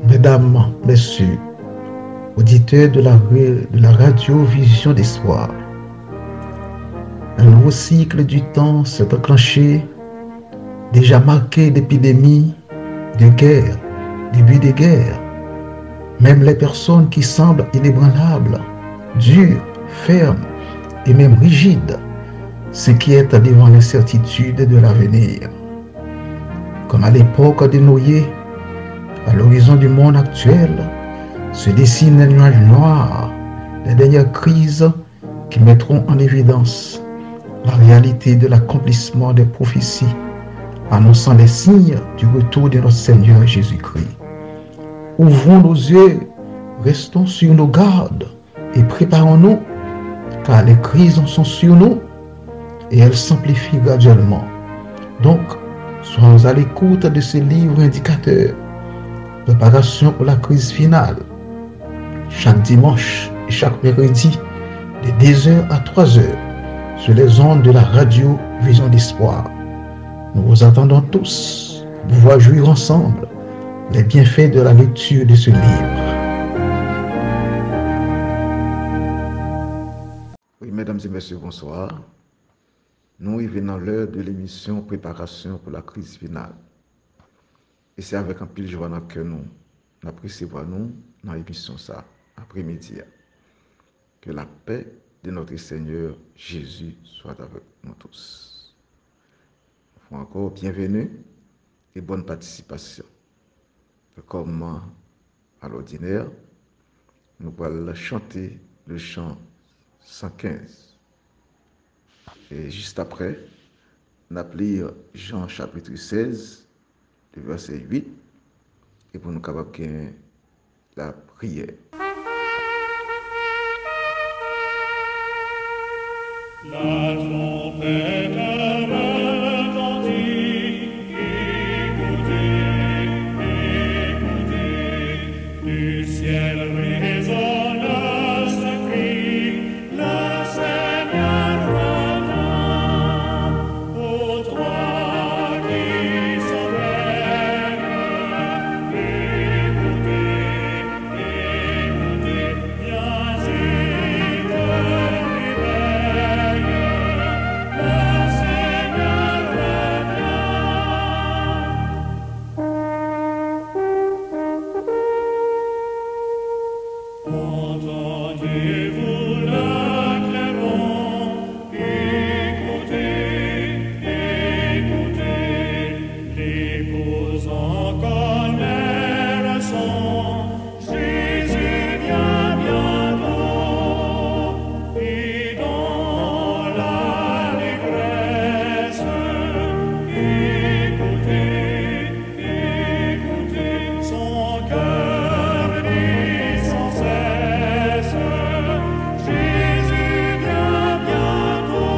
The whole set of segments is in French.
Mesdames, Messieurs, auditeurs de la radio Vision d'Espoir, un nouveau cycle du temps s'est enclenché, déjà marqué d'épidémies, de guerres, début des guerres. Même les personnes qui semblent inébranlables, dures, fermes et même rigides, s'inquiètent devant l'incertitude de l'avenir. Comme à l'époque de Noé, à l'horizon du monde actuel, se dessinent les nuages noirs, les dernières crises qui mettront en évidence la réalité de l'accomplissement des prophéties, annonçant les signes du retour de notre Seigneur Jésus-Christ. Ouvrons nos yeux, restons sur nos gardes et préparons-nous, car les crises sont sur nous et elles s'amplifient graduellement. Donc, soyons à l'écoute de ce livre indicateur, préparation pour la crise finale, chaque dimanche et chaque mercredi, de 2h à 3h, sur les ondes de la radio Vision d'Espoir. Nous vous attendons tous pour pouvoir jouir ensemble les bienfaits de la lecture de ce livre. Oui, mesdames et messieurs, bonsoir. Nous arrivons dans l'heure de l'émission Préparation pour la crise finale. Et c'est avec un pile joie dans le cœur nous apprécions nous dans l'émission ça, après-midi. Que la paix de notre Seigneur Jésus soit avec nous tous. Encore bienvenue et bonne participation. Comme à l'ordinaire, nous allons chanter le chant 115. Et juste après, on a lire Jean chapitre 16, le verset 8, et pour nous capables de la prière. La trompette retentit, écoutez, écoutez, du ciel résonne ce cri, le Seigneur revient, ô toi qui sommeilles, écoutez, écoutez, viens y te réveille. Entendez-vous le clairon, écoutez, écoutez, l'épouse en connaît le son, Jésus vient bientôt, et dans l'allégresse, écoutez, écoutez, son cœur dit sans cesse, Jésus vient bientôt.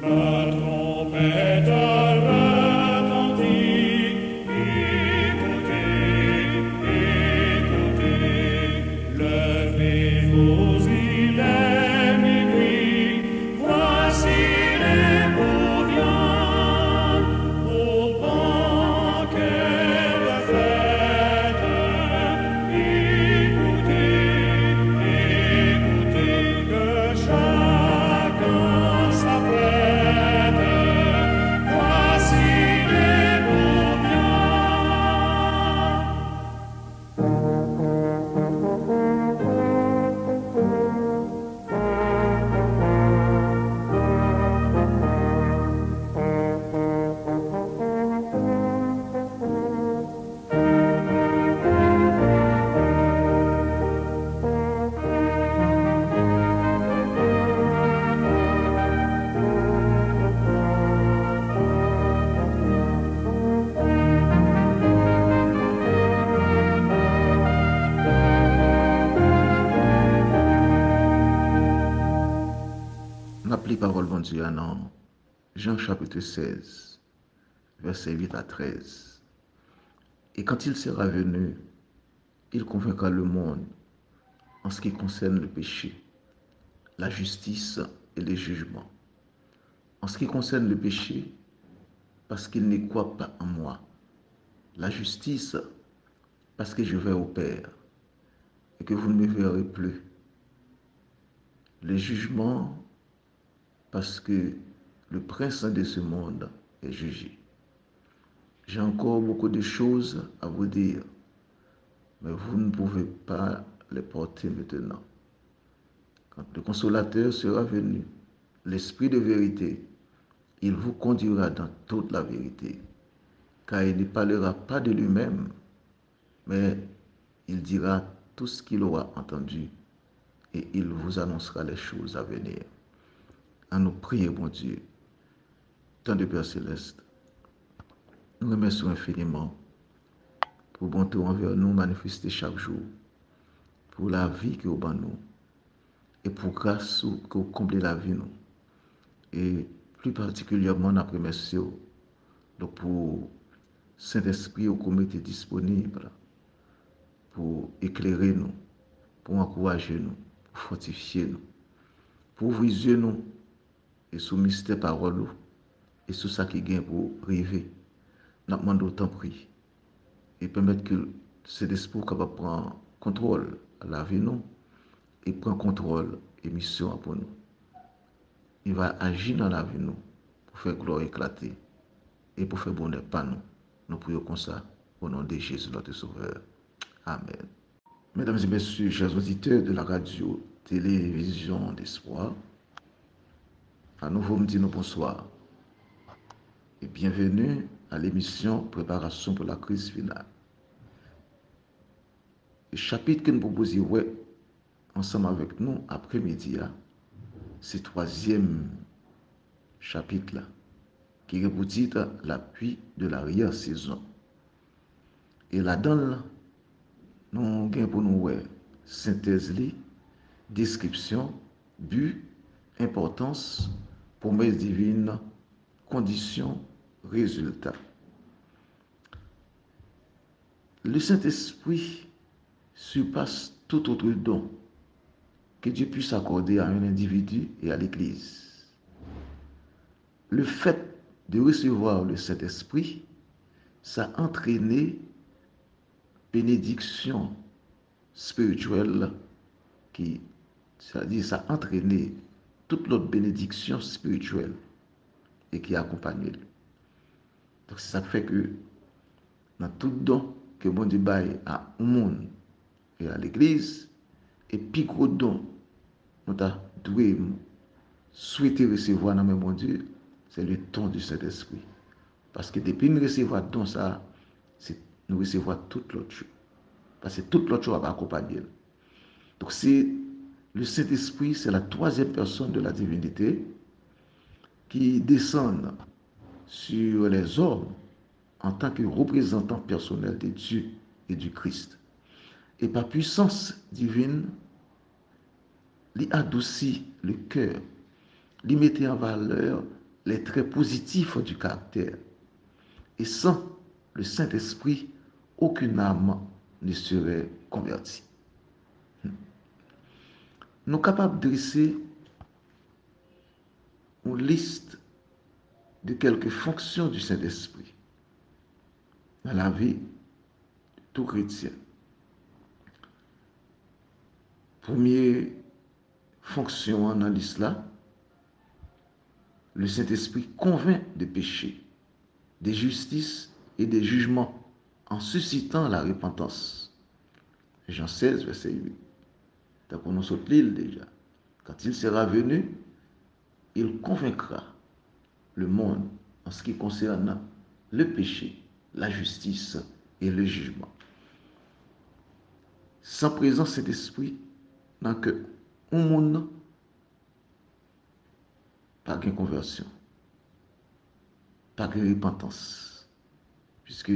La trompette retentit, écoutez, écoutez, levez-vous, il est minuit, voici les beaux viennent au banquet de fête. Écoutez, que chacun s'apprête, voici les beaux viennent. On appelle parole de Dieu dans Jean chapitre 16, verset 8 à 13. Et quand il sera venu, il convaincra le monde en ce qui concerne le péché, la justice et les jugements. En ce qui concerne le péché, parce qu'il ne croit pas en moi. La justice, parce que je vais au Père et que vous ne me verrez plus. Le jugement, parce que le prince de ce monde est jugé. J'ai encore beaucoup de choses à vous dire, mais vous ne pouvez pas les porter maintenant. Quand le consolateur sera venu, l'Esprit de vérité, il vous conduira dans toute la vérité, car il ne parlera pas de lui-même, mais il dira tout ce qu'il aura entendu et il vous annoncera les choses à venir. À nous prier, mon Dieu, tant de Père Céleste, nous remercions infiniment pour bonté envers nous manifester chaque jour, pour la vie que vous avez nous et pour grâce que vous comblez la vie nous. Et plus particulièrement, nous remercions donc pour Saint-Esprit au comité disponible pour éclairer nous, pour encourager nous, pour fortifier nous, pour ouvrir nous et sous mystère parole et sous ça qui gagne pour rêver. Nous demandons autant prix et permettre que cet esprit capable prendre contrôle à la vie nous et prendre contrôle et mission pour nous. Il va agir dans la vie nous pour faire gloire éclater et pour faire bonheur par nous. Nous prions comme ça au nom de Jésus notre Sauveur. Amen. Mesdames et messieurs, chers auditeurs de la radio Télévision d'Espoir, à nouveau me disons bonsoir et bienvenue à l'émission Préparation pour la crise finale. Le chapitre que nous proposons ensemble avec nous après-midi, c'est le troisième chapitre là, qui est pour titre l'appui de l'arrière-saison. Et là-dedans, nous avons pour nous synthèse, description, but, importance, promesse divine, conditions, résultats. Le Saint-Esprit surpasse tout autre don que Dieu puisse accorder à un individu et à l'Église. Le fait de recevoir le Saint-Esprit, ça a entraîné bénédiction spirituelle c'est-à-dire ça a entraîné toute l'autre bénédiction spirituelle et qui accompagne. Donc c'est ça qui fait que dans tout don que bon Dieu baille à un monde et à l'Église, et puis gros don nous devons souhaiter recevoir dans mon Dieu, c'est le don du Saint-Esprit. Parce que depuis nous recevons don ça, c'est nous recevons toute l'autre chose. Parce que toute l'autre chose va accompagner. Donc c'est le Saint-Esprit, c'est la troisième personne de la divinité qui descend sur les hommes en tant que représentant personnel de Dieu et du Christ. Et par puissance divine, il adoucit le cœur, il mettait en valeur les traits positifs du caractère. Et sans le Saint-Esprit, aucune âme ne serait convertie. Nous sommes capables de dresser une liste de quelques fonctions du Saint-Esprit dans la vie de tout chrétien. Première fonction dans l'islam, le Saint-Esprit convainc de péché, de justice et de jugement en suscitant la repentance. Jean 16, verset 8. Donc on nous saute l'île déjà. Quand il sera venu, il convaincra le monde en ce qui concerne le péché, la justice et le jugement. Sans présence de cet esprit, dans que un monde pas de conversion, pas de repentance, puisque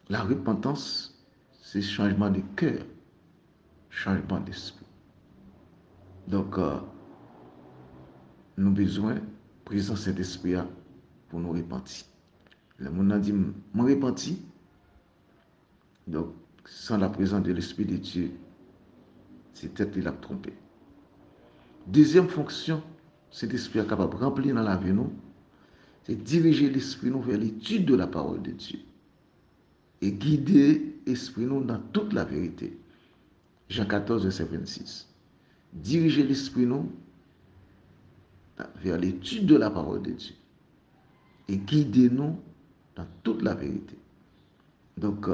la repentance, c'est changement de cœur, changement d'esprit. Donc, nous avons besoin de présence de cet esprit pour nous repentir. Le monde a dit, je me repentis. Donc, sans la présence de l'Esprit de Dieu, c'est peut-être qu'il a trompé. Deuxième fonction cet esprit est capable de remplir dans la vie, nous, c'est diriger l'esprit nous vers l'étude de la parole de Dieu et guider l'esprit nous dans toute la vérité. Jean 14, verset 26. Diriger l'esprit nous vers l'étude de la parole de Dieu et guider nous dans toute la vérité. Donc,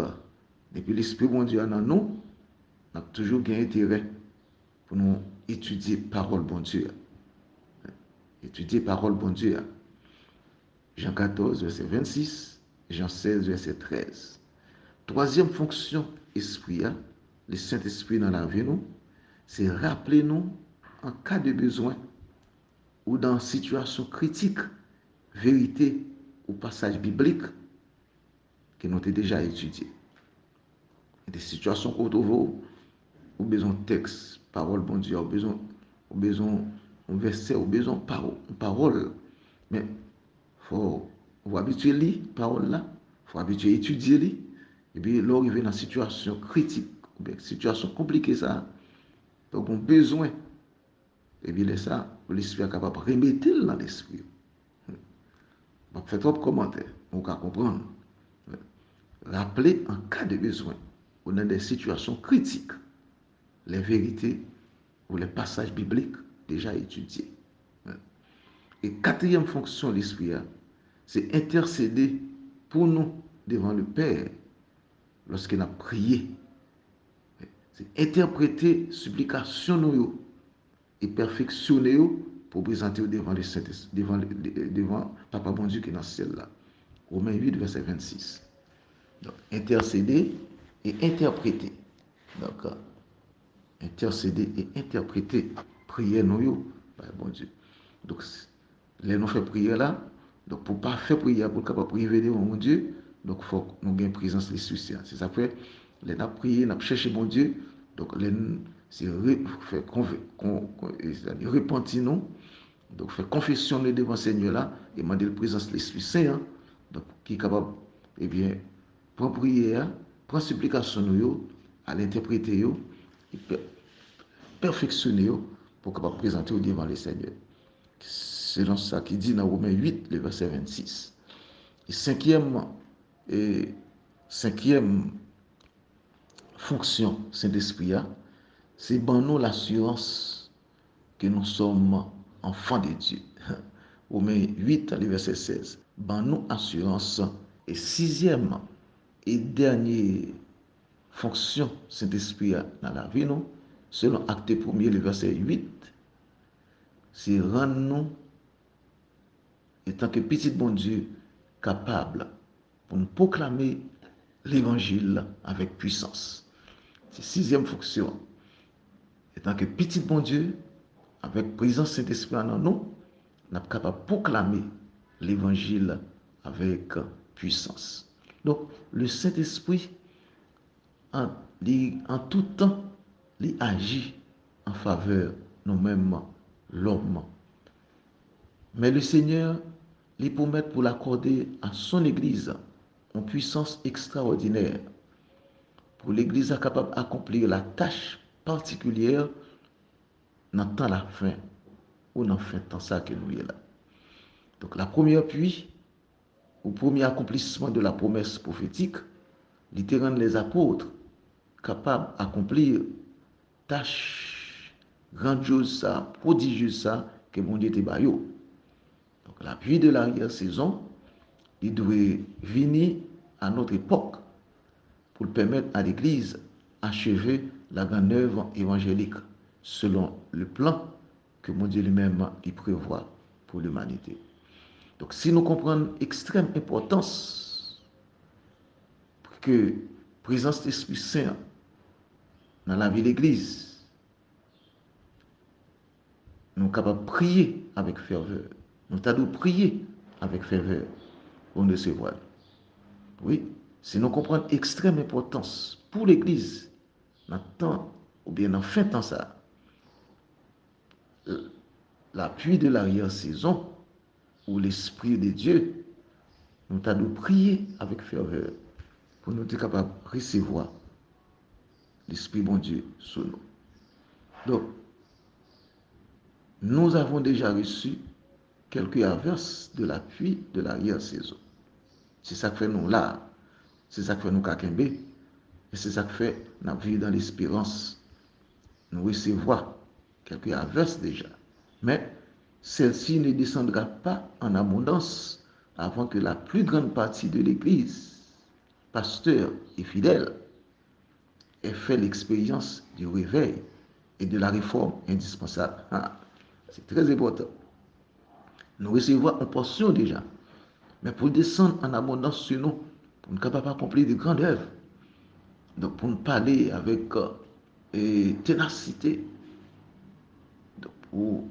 depuis l'esprit bon Dieu en nous, on a toujours bien intérêt pour nous étudier parole bon Dieu. Étudier parole bon Dieu. Jean 14, verset 26, Jean 16, verset 13. Troisième fonction esprit, le Saint-Esprit dans la vie, nous, c'est rappeler nous en cas de besoin ou dans situation critique, vérité ou passage biblique que nous avons déjà étudié. Des situations qu'on trouve, ou besoin de texte, parole, bon Dieu, ou besoin un verset, ou besoin de parole. Mais il faut habituer à lire parole là, il faut habituer à étudier li, et puis là, arriver dans une situation critique, ou bien situation compliquée ça, donc on a besoin, et bien là, ça, l'esprit est capable de remettre dans l'esprit. On fait trop de commentaires, on peut comprendre. Rappeler en cas de besoin, ou dans des situations critiques, les vérités ou les passages bibliques déjà étudiés. Et quatrième fonction de l'esprit, c'est intercéder pour nous devant le Père lorsqu'il a prié. C'est interpréter supplication nous et perfectionner pour présenter devant le Saint-Esprit, devant Papa bon Dieu qui est dans ce ciel là. Romains 8, verset 26. Donc, intercéder et interpréter. Donc, intercéder et interpréter. Prier nous, bon Dieu. Donc, les nous fait prière là, donc pour ne pas faire prière, pour capable priver devant mon Dieu, donc il faut que nous ayons présence de l'Esprit Saint. C'est ça fait, les nous prier, nous chercher mon Dieu, donc les c'est repentir nous, donc faire confession devant le Seigneur là, et demander la présence de l'Esprit Saint, donc qui est capable, eh bien, prendre prière, prendre supplication nous, à l'interpréter, et perfectionner pour capable présenter devant le Seigneur. Selon ça qui dit dans Romains 8, le verset 26. Et cinquième fonction Saint-Esprit, c'est ban nous l'assurance que nous sommes enfants de Dieu. Romains 8, le verset 16. Ban nous assurance. Et sixième et dernière fonction Saint-Esprit dans la vie, nous, selon Acte 1er, le verset 8, c'est rendre nous, étant que petit bon Dieu, capable pour nous proclamer l'évangile avec puissance. C'est sixième fonction. Étant que petit bon Dieu, avec présence Saint-Esprit en nous, nous sommes capables de proclamer l'évangile avec puissance. Donc, le Saint-Esprit, en tout temps, il agit en faveur de nous-mêmes, l'homme. Mais le Seigneur, il promet pour l'accorder à son Église une puissance extraordinaire, pour l'Église capable d'accomplir la tâche particulière dans le temps la fin, ou dans le fin temps ça que nous y est là. Donc la première pluie, au premier accomplissement de la promesse prophétique, il rend les apôtres capables d'accomplir tâche grandiose ça, prodigieuse ça, que mon Dieu te baillot. Donc la pluie de l'arrière-saison, il doit venir à notre époque pour permettre à l'Église d'achever la grande œuvre évangélique selon le plan que mon Dieu lui-même y prévoit pour l'humanité. Donc si nous comprenons l'extrême importance que la présence de l'Esprit Saint dans la vie de l'Église, nous sommes capables de prier avec ferveur. Nous devons prier avec ferveur pour nous recevoir. Oui, si nous comprenons l'extrême importance pour l'Église, dans le temps, ou bien dans la fin de temps ça, l'appui de l'arrière-saison, ou l'Esprit de Dieu, nous devons prier avec ferveur pour nous être capables de recevoir l'Esprit bon Dieu sur nous. Donc, nous avons déjà reçu quelques averses de la pluie de l'arrière-saison. C'est ça que fait nous là. C'est ça que fait nous kakembe. Et c'est ça que fait nous vivre dans l'espérance. Nous recevons quelques averses déjà. Mais celle-ci ne descendra pas en abondance avant que la plus grande partie de l'Église, pasteurs et fidèles, ait fait l'expérience du réveil et de la réforme indispensable. Ah, c'est très important. Nous recevons une portion déjà. Mais pour descendre en abondance sur nous, pour ne pas accomplir de grandes œuvres, donc pour nous parler avec ténacité, donc pour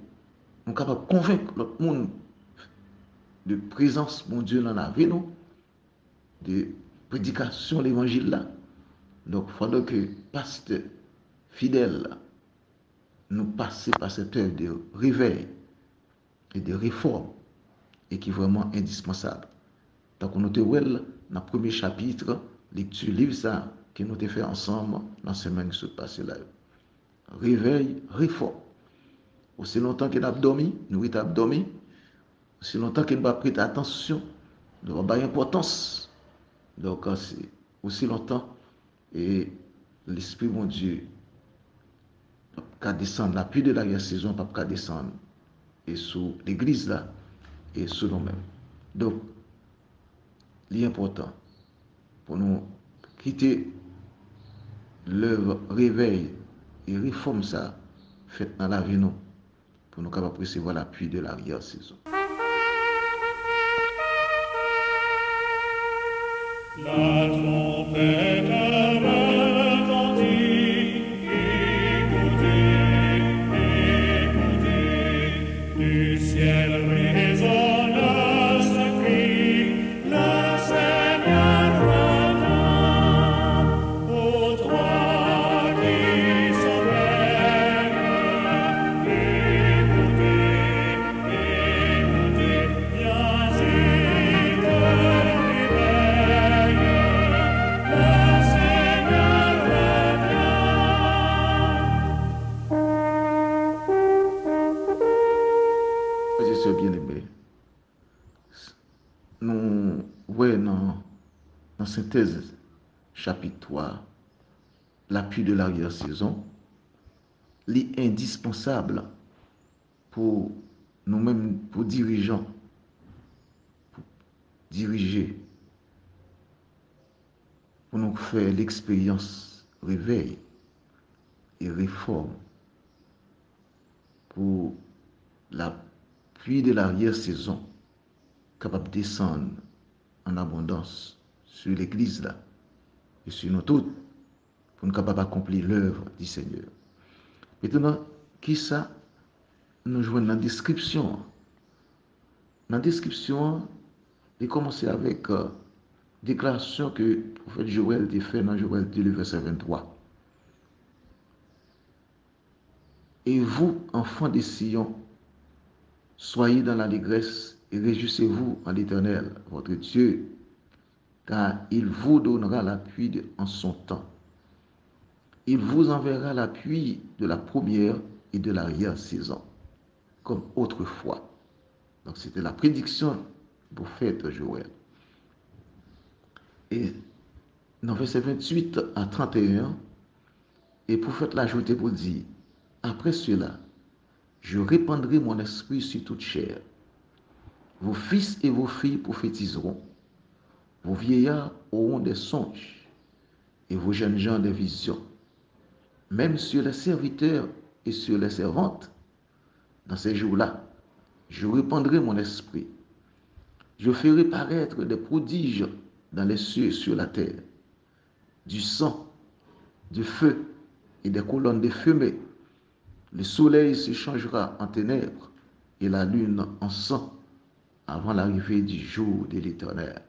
nous capables convaincre l'autre monde de présence, mon Dieu, dans la vie, nous, de prédication de l'évangile là. Donc, il faudrait que pasteurs fidèles nous passent par cette œuvre de réveil et de réforme et qui est vraiment indispensable. Donc, on a dans le premier chapitre, lecture livre ça, que nous avons fait ensemble dans la semaine qui se passe là. Réveil, réforme. Aussi longtemps qu'il a dormi, nous avons dormi. Aussi longtemps qu'il n'a pas prêté attention, nous avons pas d'importance. Donc, c'est aussi longtemps et l'Esprit, mon Dieu, pas descendre, la pluie de l'arrière-saison, pas descendre et sous l'église là et sous nous-mêmes. Donc, l'important pour nous quitter l'œuvre réveil et réforme ça faite dans la vie nous pour nous capables recevoir l'appui de l'arrière-saison. La trompette retentit, écoutez, écoutez, du ciel résonne ce cri, le Seigneur revient, aux trois qui sommeillent, écoutez, écoutez, viens vite réveille, le Seigneur revient. Frères et sœurs bien-aimés, nous voyons dans synthèse chapitre 3, l'appui de l'arrière-saison, l'indispensable pour nous-mêmes, pour dirigeants, pour diriger, pour nous faire l'expérience réveil et réforme, pour la pluie de l'arrière-saison capable de descendre en abondance sur l'église là et sur nous toutes pour nous capables d'accomplir l'œuvre du Seigneur. Maintenant, qui ça nous jouons dans la description? Dans la description, il commence avec déclaration que le prophète Joël a fait dans Joël 2, le verset 23. Et vous, enfants de Sion, soyez dans l'allégresse et réjouissez-vous en l'Éternel, votre Dieu, car il vous donnera l'appui en son temps. Il vous enverra l'appui de la première et de l'arrière-saison, comme autrefois. Donc c'était la prédiction du prophète Joël. Et dans verset 28 à 31, et le prophète l'a ajouté pour dire, après cela, je répandrai mon esprit sur toute chair. Vos fils et vos filles prophétiseront, vos vieillards auront des songes, et vos jeunes gens des visions. Même sur les serviteurs et sur les servantes, dans ces jours-là, je répandrai mon esprit. Je ferai paraître des prodiges dans les cieux et sur la terre, du sang, du feu et des colonnes de fumée. Le soleil se changera en ténèbres et la lune en sang avant l'arrivée du jour de l'Éternel,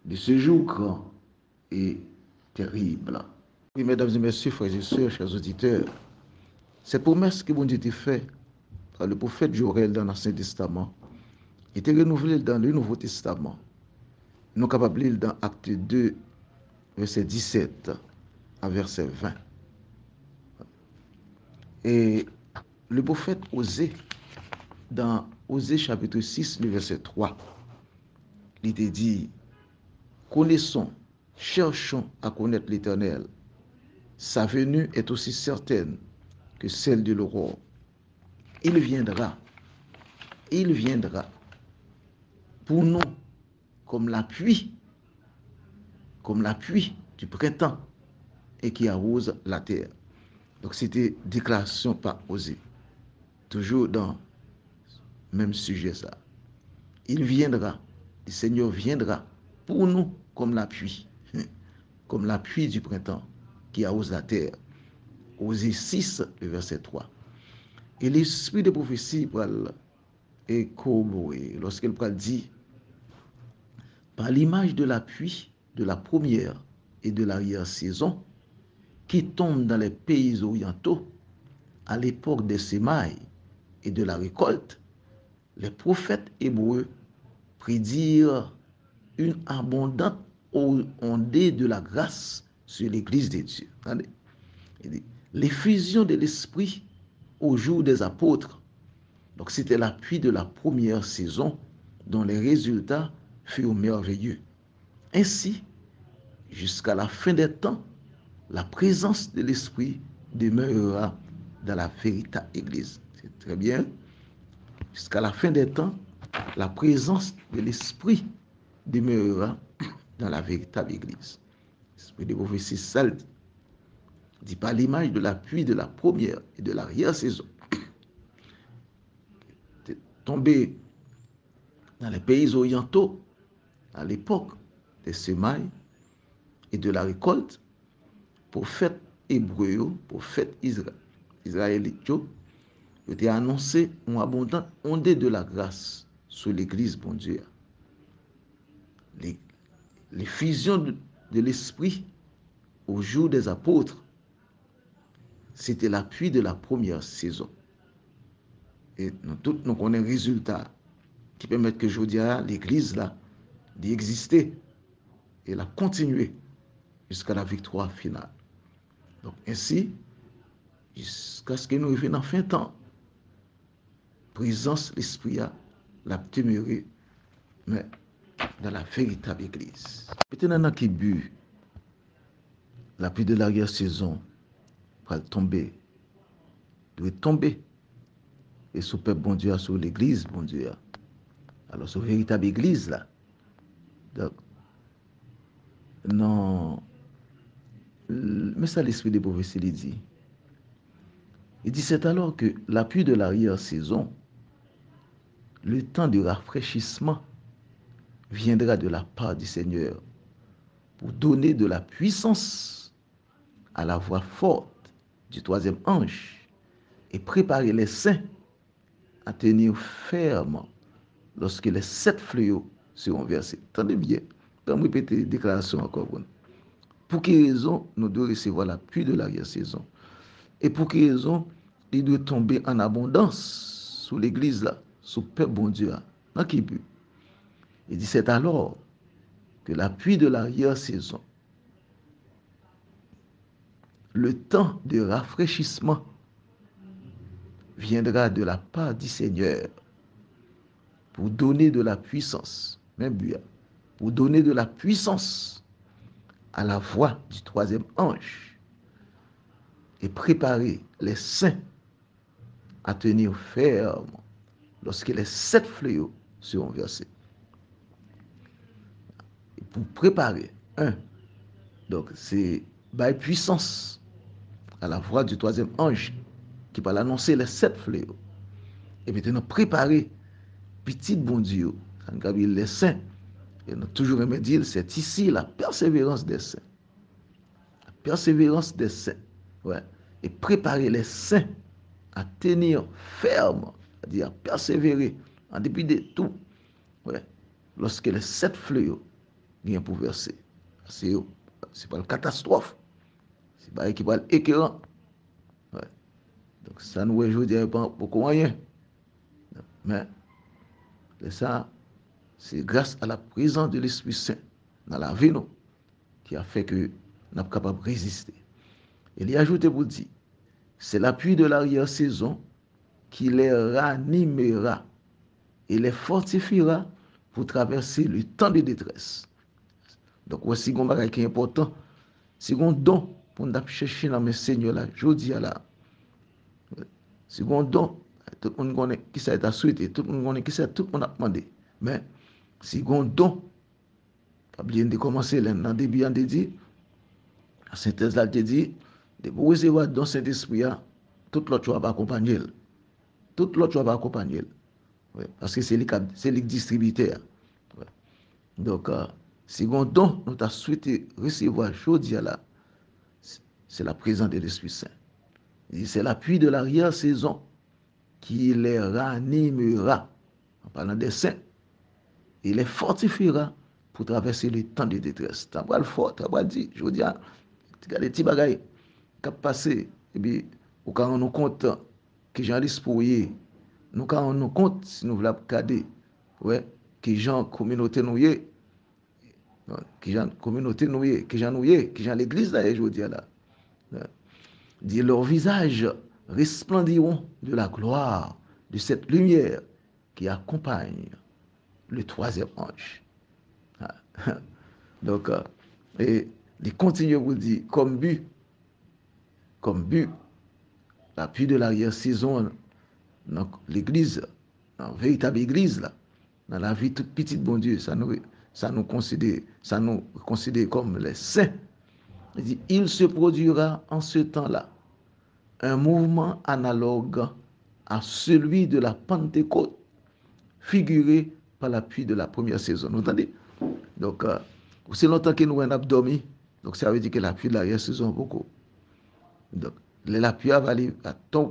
de ce jour grand et terrible. Oui, mesdames et messieurs, frères et sœurs, chers auditeurs, cette promesse que bon Dieu a faite par le prophète Joël dans l'Ancien Testament était renouvelée dans le Nouveau Testament. Nous sommes capables de lire dans Acte 2, verset 17 à verset 20. Et le prophète Osée, dans Osée chapitre 6, le verset 3, il était dit, connaissons, cherchons à connaître l'Éternel. Sa venue est aussi certaine que celle de l'aurore. Il viendra pour nous comme la pluie du printemps et qui arrose la terre. Donc c'était déclaration par Osée. Toujours dans le même sujet ça. Il viendra, le Seigneur viendra pour nous comme la pluie du printemps qui arrose la terre. Osée 6, le verset 3. Et l'esprit de prophétie est corroboré lorsqu'elle dit, par l'image de la pluie de la première et de l'arrière-saison qui tombe dans les pays orientaux à l'époque des semailles et de la récolte, les prophètes hébreux prédirent une abondante ondée de la grâce sur l'Église de Dieu. L'effusion de l'Esprit au jour des apôtres. Donc c'était la pluie de la première saison dont les résultats furent merveilleux. Ainsi, jusqu'à la fin des temps, la présence de l'Esprit demeurera dans la véritable Église. C'est très bien. Jusqu'à la fin des temps, la présence de l'Esprit demeurera dans la véritable Église. L'Esprit de prophétie, ça dit par l'image de la pluie de la première et de l'arrière-saison. Tombé dans les pays orientaux à l'époque des semailles et de la récolte, prophètes hébreux, prophètes israélites, ont annoncé une abondante ondée de la grâce sur l'Église, bon Dieu. L'effusion de l'Esprit au jour des apôtres, c'était la pluie de la première saison. Et nous tous, nous connaissons un résultat qui permet que aujourd'hui, l'Église là, d'exister et la continuer jusqu'à la victoire finale. Donc ainsi, jusqu'à ce que nous arrivions en fin de temps, présence l'Esprit a la demeurer, mais dans la véritable Église. Maintenant, qui bu la pluie de l'arrière-saison va tomber, doit tomber. Et sous peuple bon Dieu, sur l'Église, bon Dieu. Alors, sur véritable Église, là. Donc, non. Mais ça, l'esprit de prophétie, il dit. Il dit, c'est alors que la pluie de l'arrière-saison, le temps de rafraîchissement viendra de la part du Seigneur pour donner de la puissance à la voix forte du troisième ange et préparer les saints à tenir ferme lorsque les 7 fléaux seront versés. Attendez bien, je vais répéter la déclaration encore. Pour quelle raison nous devons recevoir la pluie de l'arrière-saison? Et pour quelle raison il doit tomber en abondance sous l'Église là, sous le peuple bon Dieu là, dans qui but? Il dit, c'est alors que la pluie de l'arrière-saison, le temps de rafraîchissement viendra de la part du Seigneur pour donner de la puissance, même bien, pour donner de la puissance à la voix du troisième ange et préparer les saints à tenir ferme lorsque les 7 fléaux seront versés. Et pour préparer, donc c'est par puissance à la voix du troisième ange qui va l'annoncer les 7 fléaux. Et maintenant préparer petit bon Dieu, les saints. Et nous toujours aimé dire, c'est ici la persévérance des saints. La persévérance des saints. Ouais. Et préparer les saints à tenir ferme, c'est-à-dire à persévérer en dépit de tout. Ouais. Lorsque les 7 fléaux viennent pour verser. C'est pas une catastrophe. C'est pas qui va être écœurant. Ouais. Donc ça nous aujourd'hui pas beaucoup moyen. Mais ça, c'est grâce à la présence de l'Esprit Saint dans la vie nous, qui a fait que nous sommes capables de résister. Il y a ajouté pour dire, c'est la pluie de l'arrière-saison qui les ranimera et les fortifiera pour traverser le temps de détresse. Donc, voici un bagage qui est important. C'est un don pour nous chercher dans mes seigneurs là, je dis là. C'est un don, tout le monde connaît qui ça a souhaité, tout le monde connaît qui ça, tout le monde a demandé. Mais, c'est un don, pas bien de commencer là, dans le début, on te dit, la synthèse là, te dit, de vous recevoir dans Saint-Esprit, tout l'autre choix va accompagner. Tout l'autre choix va accompagner. Ouais, parce que c'est le distributeur. Ouais. Donc, second don, nous avons souhaité recevoir aujourd'hui là, c'est la présence de l'Esprit Saint. C'est l'appui de l'arrière-saison qui les ranimera, en parlant des saints, et les fortifiera pour traverser les temps de détresse. Tu as le fort, tu as dit, je veux dire, tu as des petits bagailles qui ont passé, et puis, au cas où nous compte que j'en ai pour y, nous quand on nous compte, si nous voulons regarder, ouais, que gens communauté nous y, que gens communauté nous y, que gens nous y, que gens l'église là, je veux dire là. Dit leur visage resplendiront de la gloire de cette lumière qui accompagne le troisième ange. Donc, et il continue à vous dire, comme but, l'appui de l'arrière-saison dans l'église, dans la véritable église, là, dans la vie toute petite, bon Dieu, ça nous considère comme les saints. Il dit, il se produira en ce temps-là un mouvement analogue à celui de la Pentecôte, figuré par l'appui de la première saison. Vous entendez? Donc, c'est longtemps que nous avons dormi, donc ça veut dire que l'appui de l'arrière-saison beaucoup. Donc, l'appui va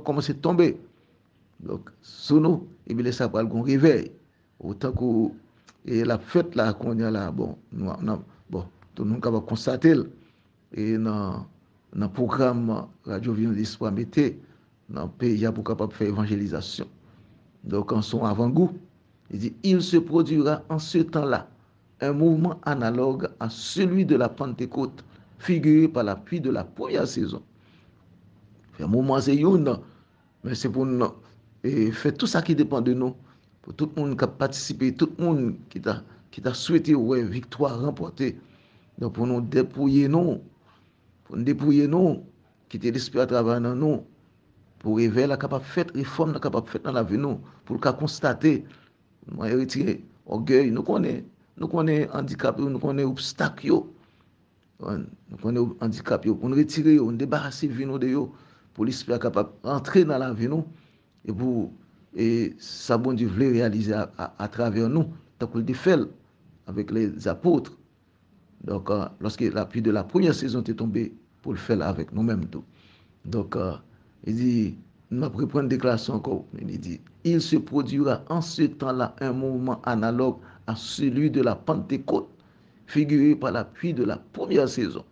commencer à tomber. Donc, sous nous, et bien, ça va le réveil. Autant que la fête là, qu'on y a là, bon, tout le monde va constater. Et dans le programme Radio Vision d'Espoir, mettez dans le pays pour capable faire évangélisation. Donc, en son avant-goût, il dit, il se produira en ce temps-là un mouvement analogue à celui de la Pentecôte, figuré par l'appui de la première saison. Un mouvement, c'est une, mais c'est pour nous. Et faire tout ça qui dépend de nous, pour tout le monde qui a participé, tout le monde qui a souhaité ouais, victoire remportée. Donc pour nous dépouiller nous, quitter l'esprit à travers nous, pour révéler la capable de faire réforme, la capable de faire dans la vie nous, pour le cas constater, nous retirer orgueil, nous connaissons handicap, nous connaissons obstacle, nous connaissons handicap, pour nous retirer, nous débarrasser de nous de nous, pour l'esprit capable d'entrer dans la vie nous. Et ça, bon Dieu voulait réaliser à travers nous, tant qu'il le fait avec les apôtres. Donc, lorsque l'appui de la première saison est tombé, pour le faire avec nous-mêmes. Donc, il dit, nous avons pris une déclaration encore. Il dit, il se produira en ce temps-là un mouvement analogue à celui de la Pentecôte, figuré par l'appui de la première saison.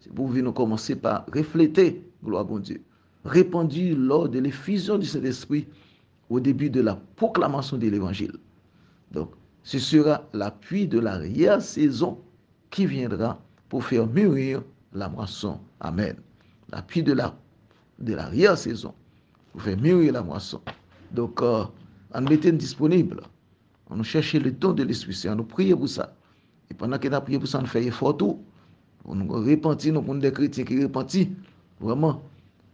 C'est pour nous commencer par refléter, gloire à bon Dieu, répandu lors de l'effusion du Saint-Esprit au début de la proclamation de l'Évangile. Donc, ce sera l'appui de l'arrière-saison qui viendra pour faire mûrir la moisson. Amen. L'appui de l'arrière-saison pour faire mûrir la moisson. Donc, on mettait disponible. On nous cherchait le don de l'Esprit Saint. On nous priait pour ça. Et pendant qu'on a prié pour ça, on fait effort tout. On nous repentit, nous sommes des chrétiens qui repentissent. Vraiment.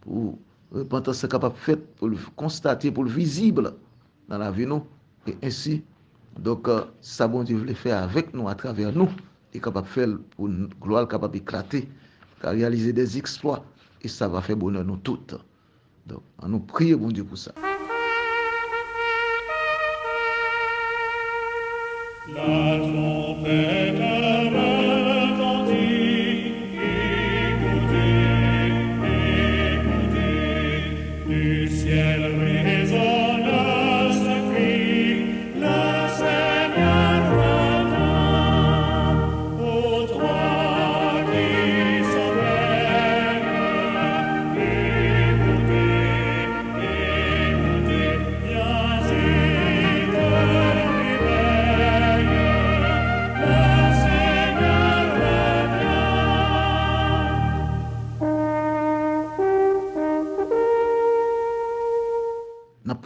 Pour repentance capable de faire, pour le constater, pour le visible dans la vie, nous. Et ainsi, donc, ça, bon Dieu voulait faire avec nous, à travers nous, et capable de faire pour une gloire capable d'éclater, de réaliser des exploits, et ça va faire bonheur nous toutes. Donc, on nous prie, bon Dieu, pour ça. La trompette retentit, écoutez, du ciel résonne ce cri, le Seigneur revient, ô toi qui sommeilles, écoutez, viens et te réveille.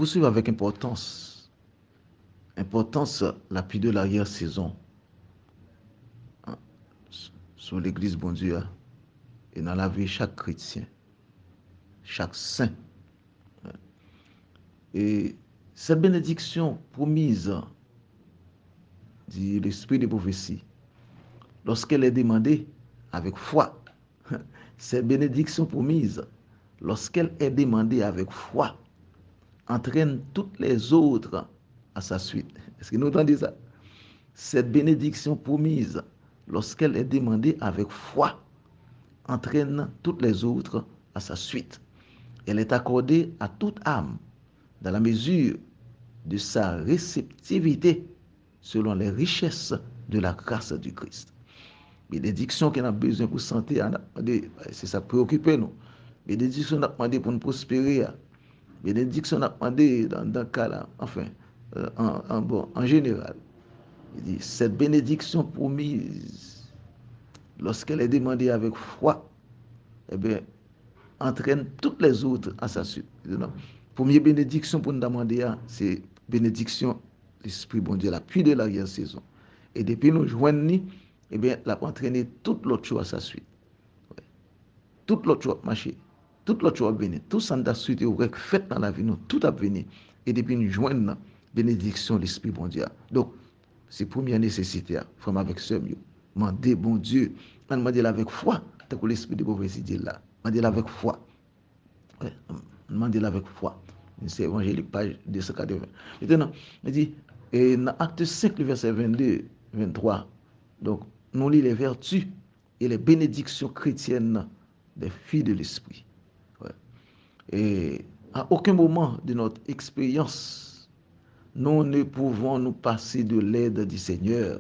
poursuivre avec importance. Importance, l'appui de l'arrière-saison sur l'Église, bon Dieu, et dans la vie de chaque chrétien, chaque saint. Et cette bénédiction promise, dit l'esprit de prophétie, lorsqu'elle est demandée avec foi, cette bénédiction promise, lorsqu'elle est demandée avec foi, entraîne toutes les autres à sa suite. Est-ce que nous entendez ça? Cette bénédiction promise, lorsqu'elle est demandée avec foi, entraîne toutes les autres à sa suite. Elle est accordée à toute âme dans la mesure de sa réceptivité selon les richesses de la grâce du Christ. Bénédiction qu'on a besoin pour santé, c'est ça préoccupe nous. Bénédiction qu'on a demandé pour nous prospérer. Bénédiction qu'on a demandé dans le cas là, enfin, en général. Il dit, cette bénédiction promise, lorsqu'elle est demandée avec foi, eh bien, entraîne toutes les autres à sa suite. Première bénédiction pour nous demander, c'est bénédiction, l'Esprit bon Dieu, l'appui de l'arrière-saison. Et depuis nous joignons, eh bien, la entraîner toute l'autre chose à sa suite. Ouais. Toute l'autre chose marcher, toute l'autre chose venir, tout ça de suite est fait dans la vie, nous, tout a venu. Et depuis nous joignons, bénédiction, l'Esprit bon Dieu. Donc, c'est première nécessité, frère avec sœur, demander bon Dieu, demander avec foi, tant que l'Esprit de prophétie dit là, demander avec foi. Ouais, demander avec foi. C'est évangélique, page 280. Maintenant, il dit, et dans Acte 5, le verset 22, 23, donc, nous lisons les vertus et les bénédictions chrétiennes des filles de l'Esprit. Ouais. Et à aucun moment de notre expérience, nous ne pouvons nous passer de l'aide du Seigneur,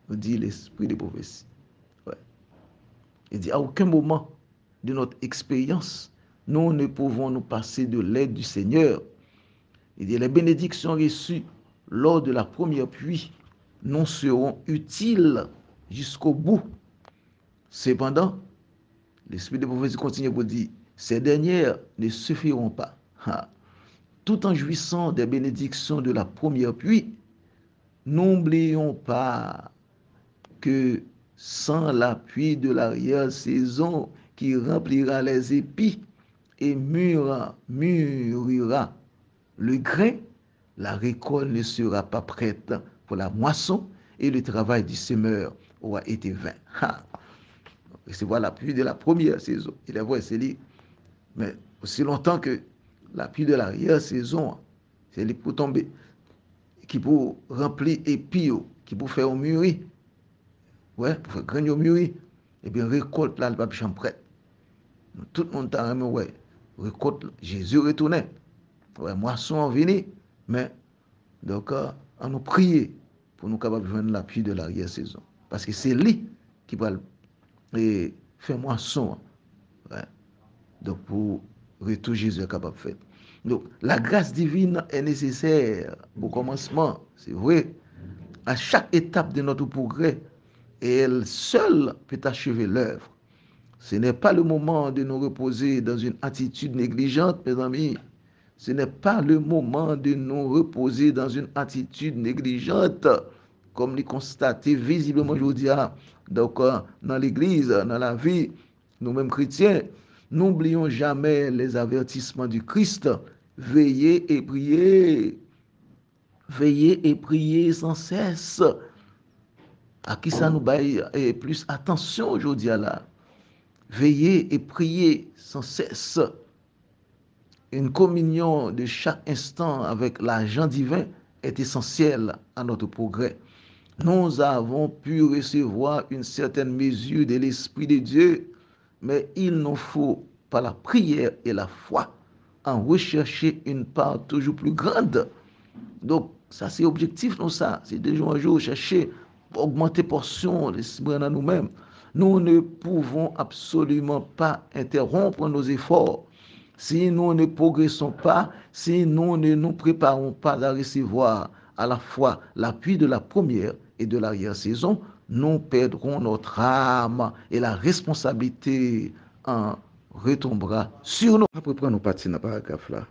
nous dit l'Esprit de prophétie. Ouais. Il dit, à aucun moment de notre expérience, nous ne pouvons nous passer de l'aide du Seigneur. Il dit, les bénédictions reçues lors de la première pluie nous seront utiles jusqu'au bout. Cependant, l'Esprit de prophétie continue pour dire, ces dernières ne suffiront pas. Tout en jouissant des bénédictions de la première pluie, n'oublions pas que sans l'appui de l'arrière-saison qui remplira les épis et mûrira le grain, la récolte ne sera pas prête pour la moisson et le travail du semeur aura été vain. Recevoir l'appui de la première saison. Il est vrai, c'est lui. Mais aussi longtemps que l'appui de l'arrière-saison, c'est lui pour tomber, qui pour remplir épis, qui pour faire mûrir. Ouais, pour faire grain mûrir. Et bien, récolte là, le pape champ prête. Tout le monde t'a remis, ouais. Récolte, Jésus retournait. Ouais, moisson venue. Mais, donc, on nous prier pour nous capables de joindre l'appui de l'arrière-saison. Parce que c'est lui qui va faire moisson. Ouais. Donc, pour retour, Jésus est capable de faire. Donc, la grâce divine est nécessaire au commencement, c'est vrai, à chaque étape de notre progrès, et elle seule peut achever l'œuvre. Ce n'est pas le moment de nous reposer dans une attitude négligente, mes amis. Ce n'est pas le moment de nous reposer dans une attitude négligente, comme le constaté visiblement aujourd'hui, donc, dans l'Église, dans la vie, nous-mêmes chrétiens. N'oublions jamais les avertissements du Christ. Veillez et priez. Veillez et priez sans cesse. À qui ça nous baille plus attention aujourd'hui là? Veillez et priez sans cesse. Une communion de chaque instant avec l'argent divin est essentielle à notre progrès. Nous avons pu recevoir une certaine mesure de l'Esprit de Dieu, mais il nous faut, par la prière et la foi, en rechercher une part toujours plus grande. Donc, ça c'est objectif, non ça. C'est de jour en jour chercher, augmenter portion de l'Esprit en nous-mêmes. Nous ne pouvons absolument pas interrompre nos efforts si nous ne progressons pas, si nous ne nous préparons pas à recevoir à la fois l'appui de la première et de l'arrière-saison. Nous perdrons notre âme et la responsabilité en retombera sur nous. Après, nous partir dans le paragraphe là.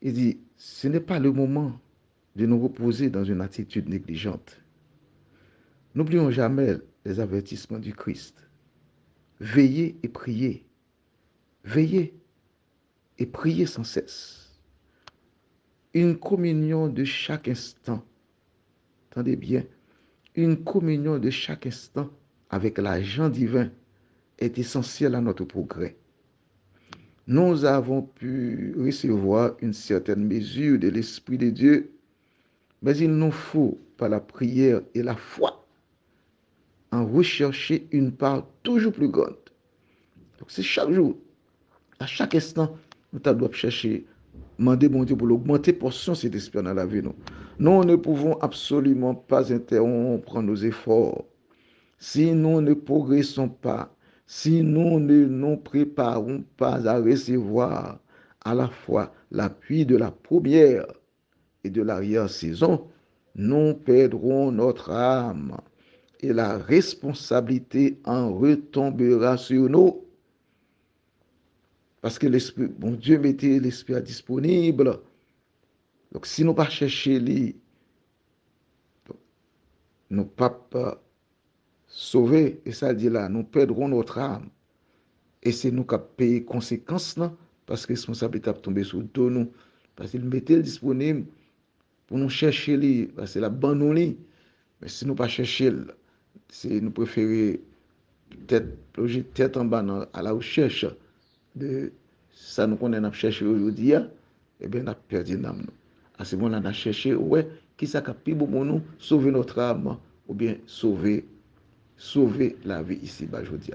Il dit, ce n'est pas le moment de nous reposer dans une attitude négligente. N'oublions jamais les avertissements du Christ. Veillez et priez. Veillez et priez sans cesse. Une communion de chaque instant. Entendez bien, une communion de chaque instant avec l'agent divin est essentielle à notre progrès. Nous avons pu recevoir une certaine mesure de l'Esprit de Dieu, mais il nous faut, par la prière et la foi, en rechercher une part toujours plus grande. Donc c'est chaque jour, à chaque instant, nous devons chercher, demander bon Dieu pour l'augmenter portion cet esprit dans la vie. Nous ne pouvons absolument pas interrompre nos efforts si nous ne progressons pas, si nous ne nous préparons pas à recevoir à la fois l'appui de la première et de l'arrière-saison, nous perdrons notre âme et la responsabilité en retombera sur nous. Parce que l'esprit, bon Dieu mettait l'esprit disponible. Donc si nous ne pas chercher lui, nous ne pas sauver, et ça dit là, nous perdrons notre âme. Et c'est nous qui payons les conséquences, là, parce que la responsabilité a tombé sur nous. Parce qu'il mettait le disponible pour nous chercher lui, parce que c'est la bonne nous. Mais si nous ne pas chercher, c'est nous préférer peut-être loger tête en bas à la recherche de ça nous connaît, nous chercher aujourd'hui, eh bien, nous avons perdu l'âme. À ce moment-là, nous avons cherché, ouais, qui ça qui pour nous sauver notre âme, ou bien sauver la vie ici-bas, aujourd'hui.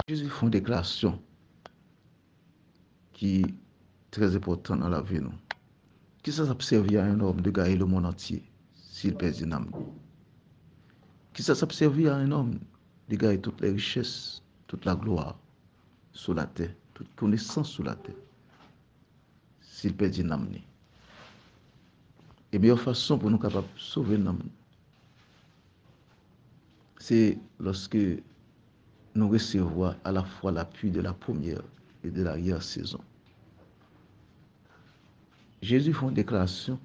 Jésus fait une déclaration qui est très importante dans la vie. Nous. Qui ça servi à un homme de gagner le monde entier s'il perd une âme? Qui ça servi à un homme de gagner toutes les richesses, toute la gloire sur la terre, toute connaissance sur la terre, s'il perd une âme? Et la meilleure façon pour nous capables de sauver une âme, c'est lorsque nous recevons à la fois l'appui de la première et de l'arrière-saison. Jésus fait une déclaration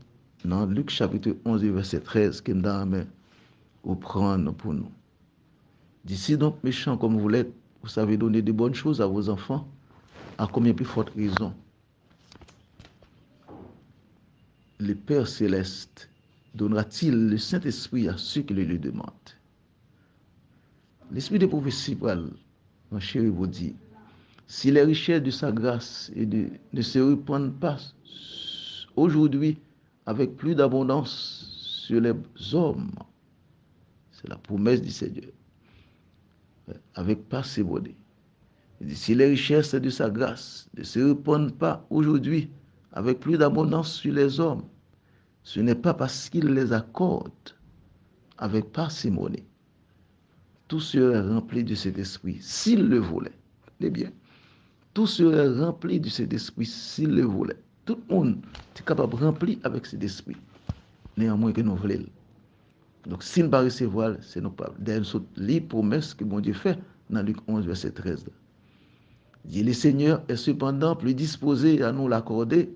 dans Luc chapitre 11, verset 13, qui me donne la main au prendre pour nous. D'ici donc, méchants comme vous l'êtes, vous savez donner de bonnes choses à vos enfants, à combien plus forte raison le Père céleste donnera-t-il le Saint-Esprit à ceux qui le lui demandent? L'esprit de prophétie, mon chéri, vous dit, si les richesses de sa grâce ne se répandent pas aujourd'hui avec plus d'abondance sur les hommes, c'est la promesse du Seigneur, avec parcimonie. Il dit, si les richesses de sa grâce ne se répandent pas aujourd'hui avec plus d'abondance sur les hommes, ce n'est pas parce qu'il les accorde avec parcimonie. Tout serait rempli de cet esprit s'il le voulait. Eh bien, tout serait rempli de cet esprit s'il le voulait. Tout le monde est capable de remplir avec cet esprit. Néanmoins que nous voulons. Donc, si nous ne pas recevoir, c'est nous pas. Les promesses que mon Dieu fait dans Luc 11, verset 13. Il dit, le Seigneur est cependant plus disposé à nous l'accorder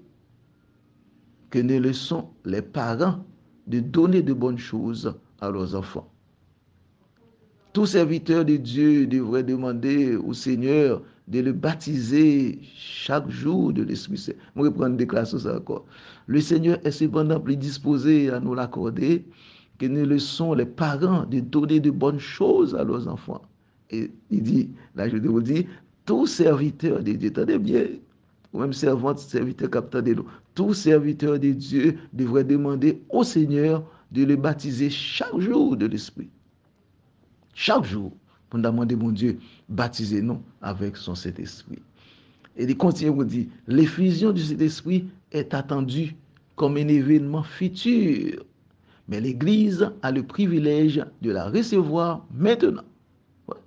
que ne le sont les parents de donner de bonnes choses à leurs enfants. Tout serviteur de Dieu devrait demander au Seigneur de le baptiser chaque jour de l'Esprit Saint. Je vais prendre une déclaration ça encore. Le Seigneur est cependant plus disposé à nous l'accorder que ne le sont les parents de donner de bonnes choses à leurs enfants. Et il dit, là je vous dis, tout serviteur de Dieu, attendez bien, ou même servante, serviteur, capteur de l'eau, tout serviteur de Dieu devrait demander au Seigneur de le baptiser chaque jour de l'Esprit. Chaque jour, pour demander, mon Dieu, baptisez-nous avec son Saint-Esprit. Et il continue, vous dit, l'effusion du Saint-Esprit est attendue comme un événement futur. Mais l'Église a le privilège de la recevoir maintenant. Ouais.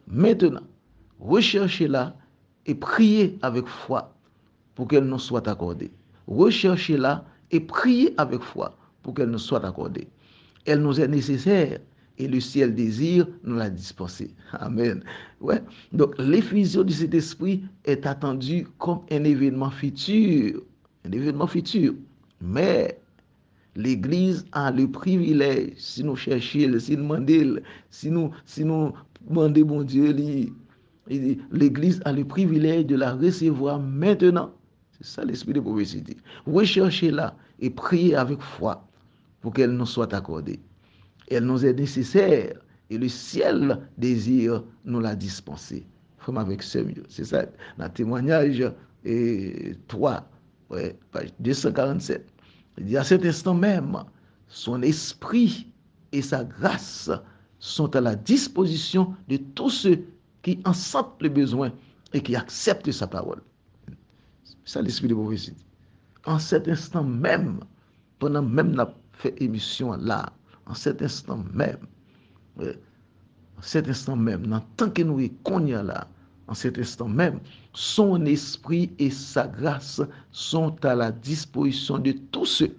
Maintenant, recherchez-la et priez avec foi pour qu'elle nous soit accordée. Recherchez-la et priez avec foi pour qu'elle nous soit accordée. Elle nous est nécessaire et le ciel désire nous la dispenser. Amen. Ouais. Donc, l'effusion de cet esprit est attendue comme un événement futur. un événement futur. Mais l'Église a le privilège, si nous cherchons, si nous demandons, si nous demandons, bon Dieu, l'Église a le privilège de la recevoir maintenant. C'est ça l'esprit de prophétie dit. Recherchez-la et priez avec foi pour qu'elle nous soit accordée. Elle nous est nécessaire et le ciel désire nous la dispenser. Comme avec ce mieux. C'est ça, dans le témoignage 3, ouais, page 247. Il dit à cet instant même, son esprit et sa grâce sont à la disposition de tous ceux qui en sentent le besoin et qui acceptent sa parole. C'est ça l'esprit de prophétie. En cet instant même, pendant même la fait émission là, en cet instant même, en cet instant même, dans tant que nous y connaissons là, en cet instant même, son esprit et sa grâce sont à la disposition de tous ceux,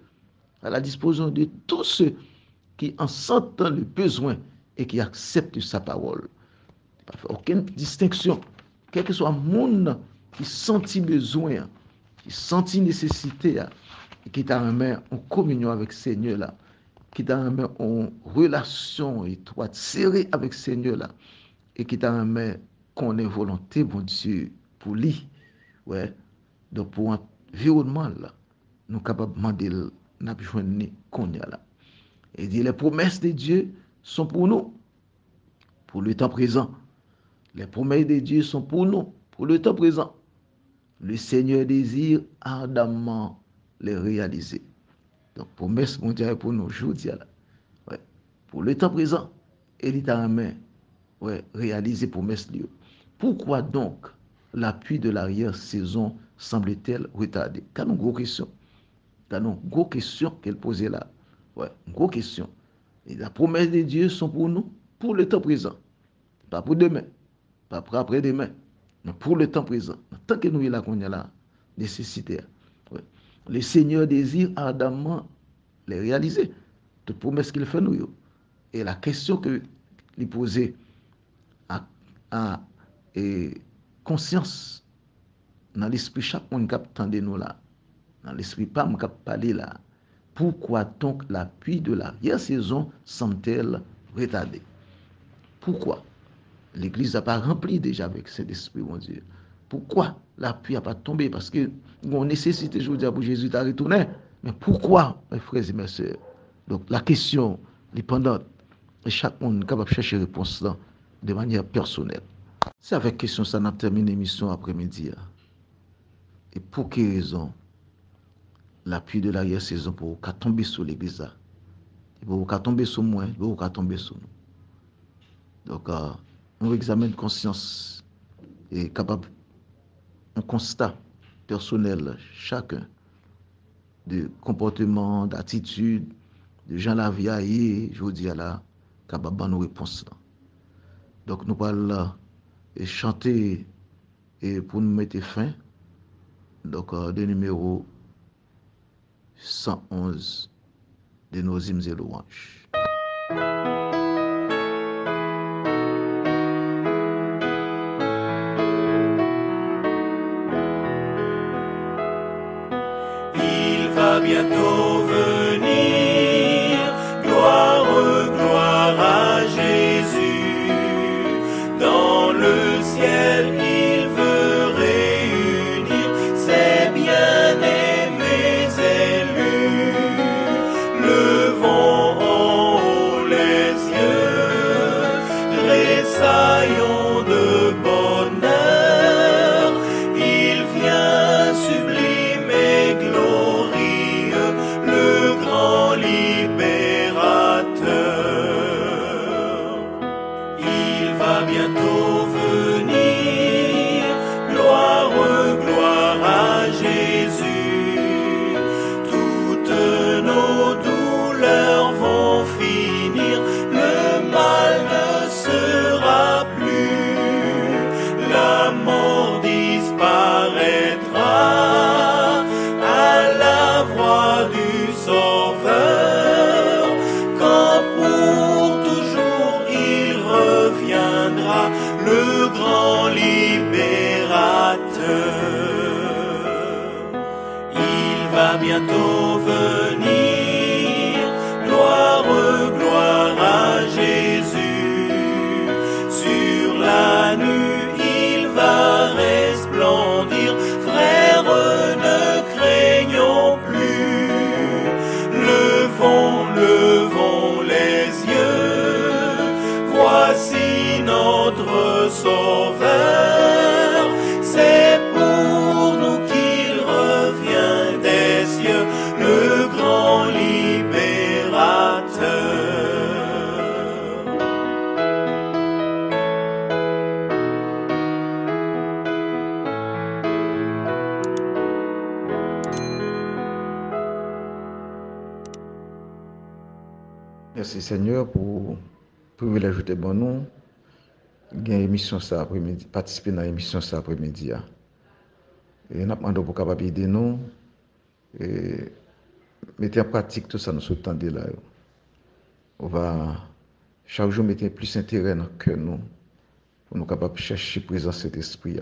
qui en sentent le besoin et qui acceptent sa parole. Pas faire aucune distinction, quel que soit le monde qui sentit besoin, qui sentit nécessité, et qui t'a remis en communion avec le Seigneur là, qui t'a remis en relation étroite, serrée avec le Seigneur là, et qui t'a remis qu'on ait volonté, bon Dieu, pour lui. Ouais. Donc, pour un environnement, là, nous sommes capables de demander, nous avons besoin qu'on y a là. Et dit, les promesses de Dieu sont pour nous, pour le temps présent. Les promesses de Dieu sont pour nous, pour le temps présent. Le Seigneur désire ardemment les réaliser. Donc, promesse mondiale pour nous, aujourd'hui, là. Ouais. Pour le temps présent, et littéralement, ouais, réaliser promesse de Dieu. Pourquoi donc l'appui de l'arrière-saison semble-t-elle retardé? Quand une grosse question. Quand une grosse question qu'elle posait là. Ouais, une grosse question. Et la promesse de Dieu sont pour nous, pour le temps présent. Pas pour demain, pas pour après-demain, mais pour le temps présent. Tant que nous y là qu'on est là, nécessité. Ouais. Le Seigneur désire ardemment les réaliser. Toute promesse qu'il fait nous. Et la question que lui posait à conscience dans l'esprit chaque monde qui attendait nous là, dans l'esprit pas qui parler là. Pourquoi donc l'appui de l'arrière-saison semble-t-elle retardé? Pourquoi? L'Église n'a pas rempli déjà avec cet esprit, mon Dieu. Pourquoi l'appui n'a pas tombé? Parce que nous nécessité, je veux dire, pour Jésus de retourner. Mais pourquoi, mes frères et mes sœurs? Donc la question est pendante. Et chaque monde est capable de chercher réponse là, de manière personnelle. C'est avec question ça, nous terminé l'émission après-midi. Et pour quelle raison l'appui de l'arrière-saison pour qu'à tomber sur l'Église là? Pour qu'à tomber sur moi, pour qu'à tomber sur nous. Donc, on examine conscience et capable un constat personnel chacun de comportement, d'attitude, de gens la vie je vous dis là, capable de nos réponses là. Donc nous allons chanter et pour nous mettre fin. Donc le numéro 111 de nos hymnes et louanges. Il va bientôt venir, gloire, gloire à Jésus. Dans le ciel, il veut réunir ses bien-aimés élus. Levons en haut les yeux, tressaillons de bonheur. Il vient sublime et glorieux, le bientôt venir. Gloire, gloire à Jésus. Sur la nue, il va resplendir. Frères, ne craignons plus. Levons les yeux. Voici notre Sauveur. C'est pour nous qu'il revient des cieux, le grand libérateur. Merci Seigneur pour privilège de bon nom. Gain émission ça après-midi, participer dans l'émission ça après-midi. Et nous demandons pour capable aider nous et mettre en pratique tout ça nous s'entendez là. On va chaque jour mettre plus intérêt dans cœur nous pour nous capable chercher présence cet esprit.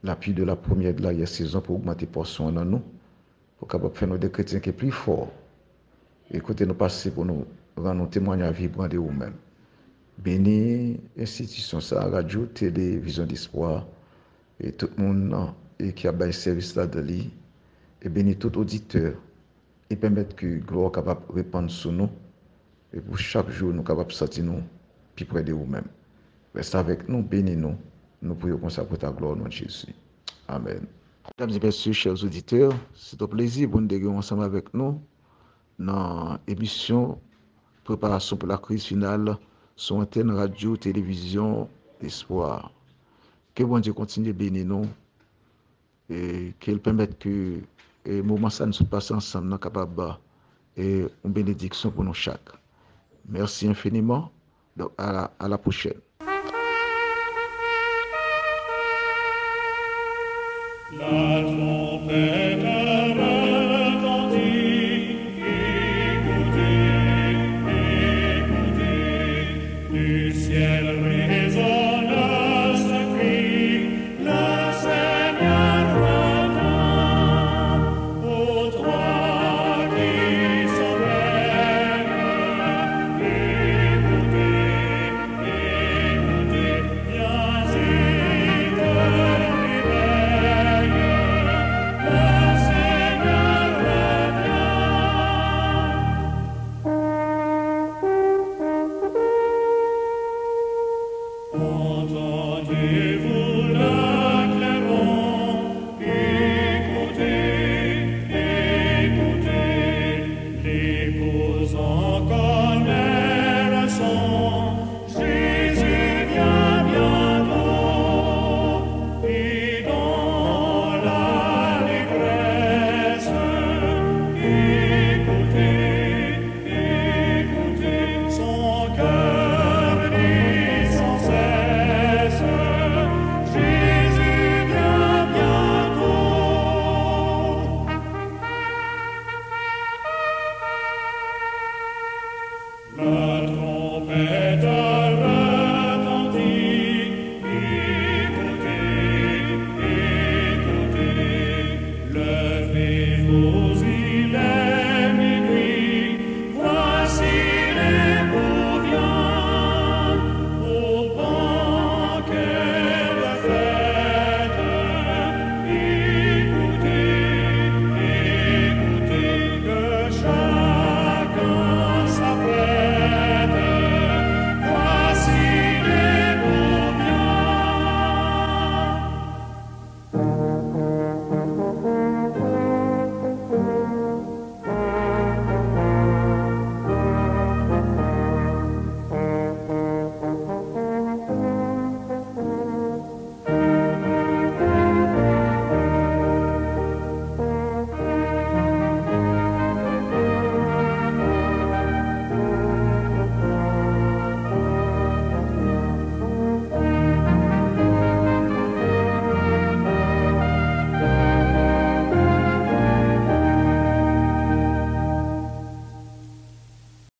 L'appui de la première de la saison pour augmenter portion dans nous pour capable faire nous des chrétiens qui est plus forts. Et côté nous passer pour nous rendre nos témoignages vibrants de nous-mêmes. Béni institution ça, radio, télévision d'espoir et tout le monde et qui a bail service là de lui et béni tout auditeur et permettre que gloire capable répandre sur nous et pour chaque jour nous capable sentir nous plus près de nous-mêmes. Reste avec nous, bénis nous, nous prions comme ça pour ta gloire nom de Jésus. Amen. Mesdames et messieurs, chers auditeurs, c'est un plaisir pour nous de ensemble avec nous dans l'émission Préparation pour la crise finale sur antenne radio, télévision, espoir. Que bon Dieu continue de bénir nous et qu'il permette que le moment ça nous se passe ensemble, nous capable et une bénédiction pour nous chaque. Merci infiniment. Donc à la prochaine. La trompette retentit, écoutez, du ciel résonne ce cri, le Seigneur revient, aux trois qui sommeillent. Écoutez, viens y te réveille, le Seigneur revient. Entendez-vous le clairon? Écoutez, l'épouse en connaît le son. Jésus vient bientôt, et dans l'allégresse, écoutez, son cœur dit sans cesse, Jésus vient bientôt. La trompette